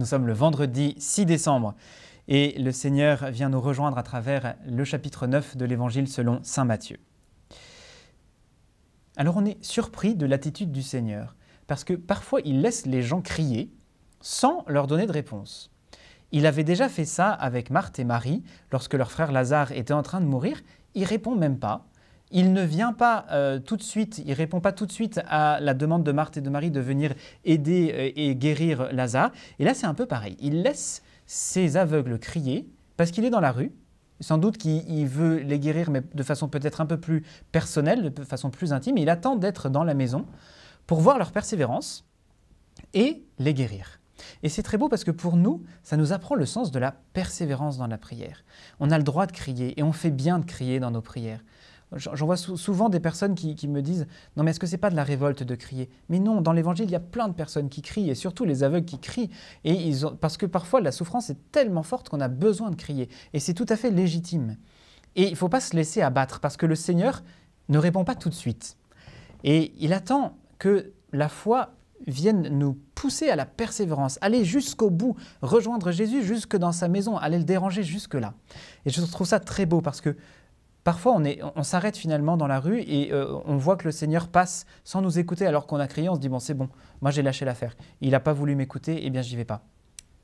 Nous sommes le vendredi 6 décembre et le Seigneur vient nous rejoindre à travers le chapitre 9 de l'Évangile selon saint Matthieu. Alors on est surpris de l'attitude du Seigneur parce que parfois il laisse les gens crier sans leur donner de réponse. Il avait déjà fait ça avec Marthe et Marie lorsque leur frère Lazare était en train de mourir. Il ne répond même pas. Il ne vient pas tout de suite, il ne répond pas tout de suite à la demande de Marthe et de Marie de venir aider et guérir Lazare. Et là, c'est un peu pareil. Il laisse ces aveugles crier parce qu'il est dans la rue. Sans doute qu'il veut les guérir, mais de façon peut-être un peu plus personnelle, de façon plus intime. Il attend d'être dans la maison pour voir leur persévérance et les guérir. Et c'est très beau parce que pour nous, ça nous apprend le sens de la persévérance dans la prière. On a le droit de crier et on fait bien de crier dans nos prières. J'en vois souvent des personnes qui me disent « Non mais est-ce que ce n'est pas de la révolte de crier ?» Mais non, dans l'Évangile, il y a plein de personnes qui crient et surtout les aveugles qui crient. Parce que parfois la souffrance est tellement forte qu'on a besoin de crier. Et c'est tout à fait légitime. Et il ne faut pas se laisser abattre parce que le Seigneur ne répond pas tout de suite. Et il attend que la foi vienne nous pousser à la persévérance, aller jusqu'au bout, rejoindre Jésus jusque dans sa maison, aller le déranger jusque-là. Et je trouve ça très beau parce que parfois, on s'arrête finalement dans la rue et on voit que le Seigneur passe sans nous écouter alors qu'on a crié, on se dit « bon, c'est bon, moi j'ai lâché l'affaire, il n'a pas voulu m'écouter, eh bien j'y vais pas ».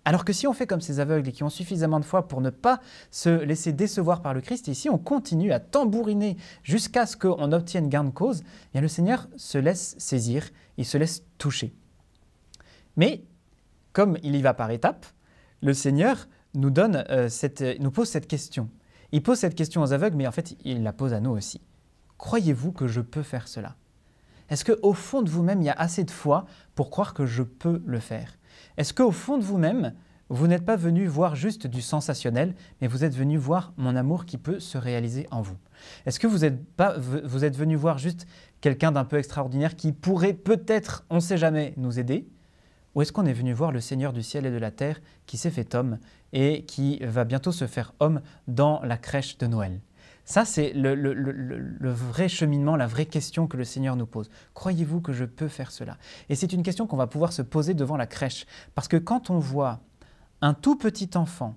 Alors que si on fait comme ces aveugles et qui ont suffisamment de foi pour ne pas se laisser décevoir par le Christ, et si on continue à tambouriner jusqu'à ce qu'on obtienne gain de cause, eh bien le Seigneur se laisse saisir, il se laisse toucher. Mais comme il y va par étapes, le Seigneur nous pose cette question. Il pose cette question aux aveugles, mais en fait, il la pose à nous aussi. Croyez-vous que je peux faire cela? Est-ce qu'au fond de vous-même, il y a assez de foi pour croire que je peux le faire? Est-ce qu'au fond de vous-même, vous n'êtes pas venu voir juste du sensationnel, mais vous êtes venu voir mon amour qui peut se réaliser en vous? Est-ce que vous êtes venu voir juste quelqu'un d'un peu extraordinaire qui pourrait peut-être, on ne sait jamais, nous aider? Ou est-ce qu'on est venu voir le Seigneur du ciel et de la terre qui s'est fait homme et qui va bientôt se faire homme dans la crèche de Noël? Ça, c'est le vrai cheminement, la vraie question que le Seigneur nous pose. Croyez-vous que je peux faire cela? Et c'est une question qu'on va pouvoir se poser devant la crèche. Parce que quand on voit un tout petit enfant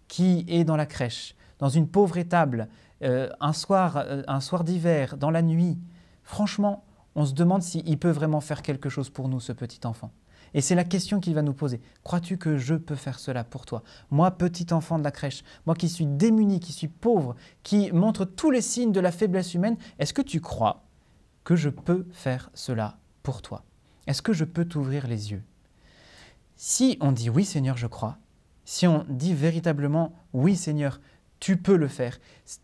qui est dans la crèche, dans une pauvre étable, un soir d'hiver, dans la nuit, franchement, on se demande s'il peut vraiment faire quelque chose pour nous, ce petit enfant. Et c'est la question qu'il va nous poser. Crois-tu que je peux faire cela pour toi? Moi, petit enfant de la crèche, moi qui suis démuni, qui suis pauvre, qui montre tous les signes de la faiblesse humaine, est-ce que tu crois que je peux faire cela pour toi? Est-ce que je peux t'ouvrir les yeux? Si on dit « Oui Seigneur, je crois », si on dit véritablement « Oui Seigneur, tu peux le faire »,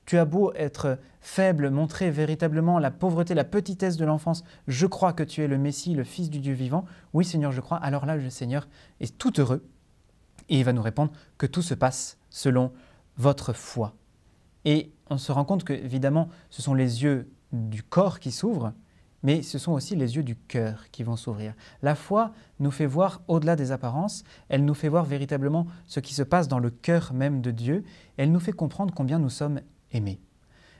tu as beau être faible, montrer véritablement la pauvreté, la petitesse de l'enfance, je crois que tu es le Messie, le Fils du Dieu vivant, oui Seigneur, je crois, alors là le Seigneur est tout heureux et il va nous répondre que tout se passe selon votre foi. Et on se rend compte que, évidemment, ce sont les yeux du corps qui s'ouvrent, mais ce sont aussi les yeux du cœur qui vont s'ouvrir. La foi nous fait voir au-delà des apparences, elle nous fait voir véritablement ce qui se passe dans le cœur même de Dieu, elle nous fait comprendre combien nous sommes aimés.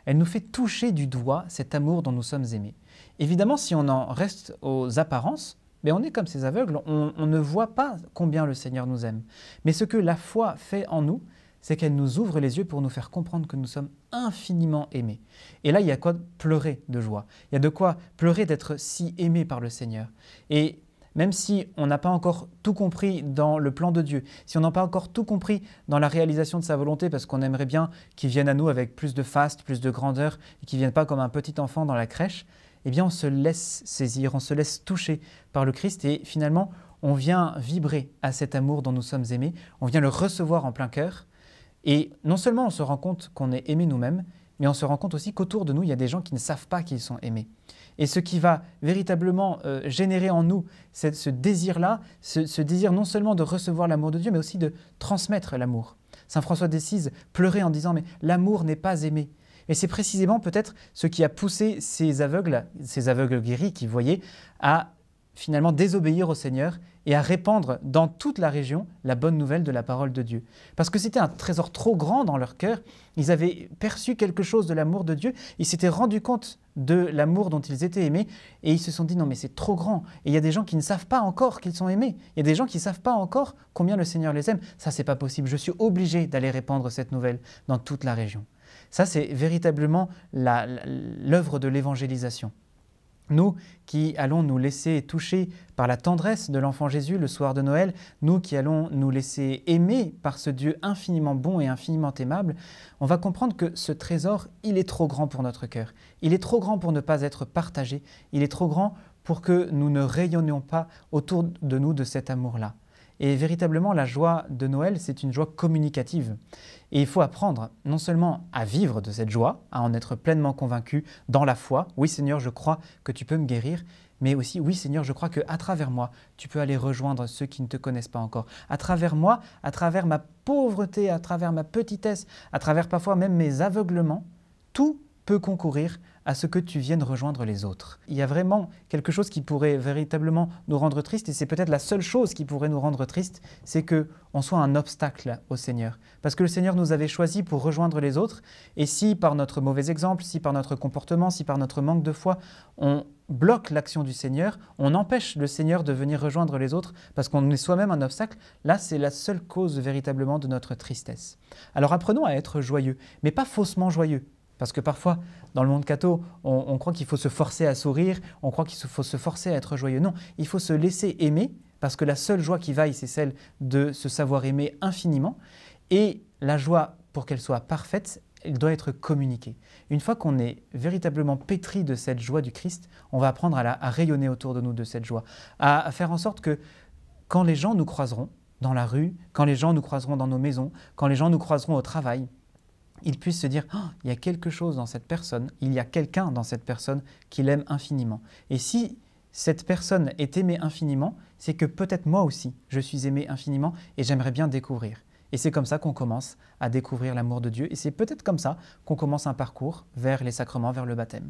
Elle nous fait toucher du doigt cet amour dont nous sommes aimés. Évidemment, si on en reste aux apparences, ben on est comme ces aveugles, on ne voit pas combien le Seigneur nous aime. Mais ce que la foi fait en nous, c'est qu'elle nous ouvre les yeux pour nous faire comprendre que nous sommes infiniment aimés. Et là, il y a quoi pleurer de joie. Il y a de quoi pleurer d'être si aimé par le Seigneur. Et même si on n'a pas encore tout compris dans le plan de Dieu, si on n'a pas encore tout compris dans la réalisation de sa volonté, parce qu'on aimerait bien qu'il vienne à nous avec plus de faste, plus de grandeur, et qu'il ne vienne pas comme un petit enfant dans la crèche, eh bien on se laisse saisir, on se laisse toucher par le Christ et finalement on vient vibrer à cet amour dont nous sommes aimés, on vient le recevoir en plein cœur. Et non seulement on se rend compte qu'on est aimé nous-mêmes, mais on se rend compte aussi qu'autour de nous, il y a des gens qui ne savent pas qu'ils sont aimés. Et ce qui va véritablement générer en nous ce désir-là, ce désir non seulement de recevoir l'amour de Dieu, mais aussi de transmettre l'amour. Saint François d'Assise pleurait en disant « mais l'amour n'est pas aimé ». Et c'est précisément peut-être ce qui a poussé ces aveugles guéris qui voyaient, à finalement désobéir au Seigneur et à répandre dans toute la région la bonne nouvelle de la parole de Dieu. Parce que c'était un trésor trop grand dans leur cœur, ils avaient perçu quelque chose de l'amour de Dieu, ils s'étaient rendus compte de l'amour dont ils étaient aimés et ils se sont dit non mais c'est trop grand. Et il y a des gens qui ne savent pas encore qu'ils sont aimés, il y a des gens qui ne savent pas encore combien le Seigneur les aime. Ça c'est pas possible, je suis obligé d'aller répandre cette nouvelle dans toute la région. Ça c'est véritablement l'œuvre de l'évangélisation. Nous qui allons nous laisser toucher par la tendresse de l'enfant Jésus le soir de Noël, nous qui allons nous laisser aimer par ce Dieu infiniment bon et infiniment aimable, on va comprendre que ce trésor, il est trop grand pour notre cœur. Il est trop grand pour ne pas être partagé. Il est trop grand pour que nous ne rayonnions pas autour de nous de cet amour-là. Et véritablement, la joie de Noël, c'est une joie communicative. Et il faut apprendre non seulement à vivre de cette joie, à en être pleinement convaincu dans la foi. Oui Seigneur, je crois que tu peux me guérir. Mais aussi, oui Seigneur, je crois qu'à travers moi, tu peux aller rejoindre ceux qui ne te connaissent pas encore. À travers moi, à travers ma pauvreté, à travers ma petitesse, à travers parfois même mes aveuglements, tout peut concourir à ce que tu viennes rejoindre les autres. Il y a vraiment quelque chose qui pourrait véritablement nous rendre tristes, et c'est peut-être la seule chose qui pourrait nous rendre tristes, c'est qu'on soit un obstacle au Seigneur. Parce que le Seigneur nous avait choisis pour rejoindre les autres, et si par notre mauvais exemple, si par notre comportement, si par notre manque de foi, on bloque l'action du Seigneur, on empêche le Seigneur de venir rejoindre les autres parce qu'on est soi-même un obstacle, là c'est la seule cause véritablement de notre tristesse. Alors apprenons à être joyeux, mais pas faussement joyeux. Parce que parfois, dans le monde catho, on croit qu'il faut se forcer à sourire, on croit qu'il faut se forcer à être joyeux. Non, il faut se laisser aimer, parce que la seule joie qui vaille, c'est celle de se savoir aimer infiniment. Et la joie, pour qu'elle soit parfaite, elle doit être communiquée. Une fois qu'on est véritablement pétri de cette joie du Christ, on va apprendre à rayonner autour de nous de cette joie, à faire en sorte que quand les gens nous croiseront dans la rue, quand les gens nous croiseront dans nos maisons, quand les gens nous croiseront au travail, ils puissent se dire oh, il y a quelque chose dans cette personne, il y a quelqu'un dans cette personne qui l'aime infiniment. Et si cette personne est aimée infiniment, c'est que peut-être moi aussi, je suis aimé infiniment et j'aimerais bien découvrir. Et c'est comme ça qu'on commence à découvrir l'amour de Dieu. Et c'est peut-être comme ça qu'on commence un parcours vers les sacrements, vers le baptême.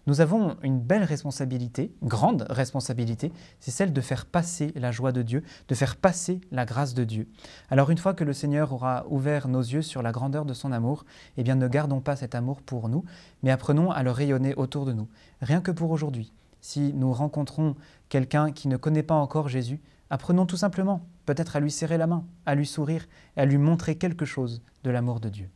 Nous avons une belle responsabilité, grande responsabilité, c'est celle de faire passer la joie de Dieu, de faire passer la grâce de Dieu. Alors une fois que le Seigneur aura ouvert nos yeux sur la grandeur de son amour, eh bien ne gardons pas cet amour pour nous, mais apprenons à le rayonner autour de nous. Rien que pour aujourd'hui, si nous rencontrons quelqu'un qui ne connaît pas encore Jésus, apprenons tout simplement, peut-être à lui serrer la main, à lui sourire et à lui montrer quelque chose de l'amour de Dieu.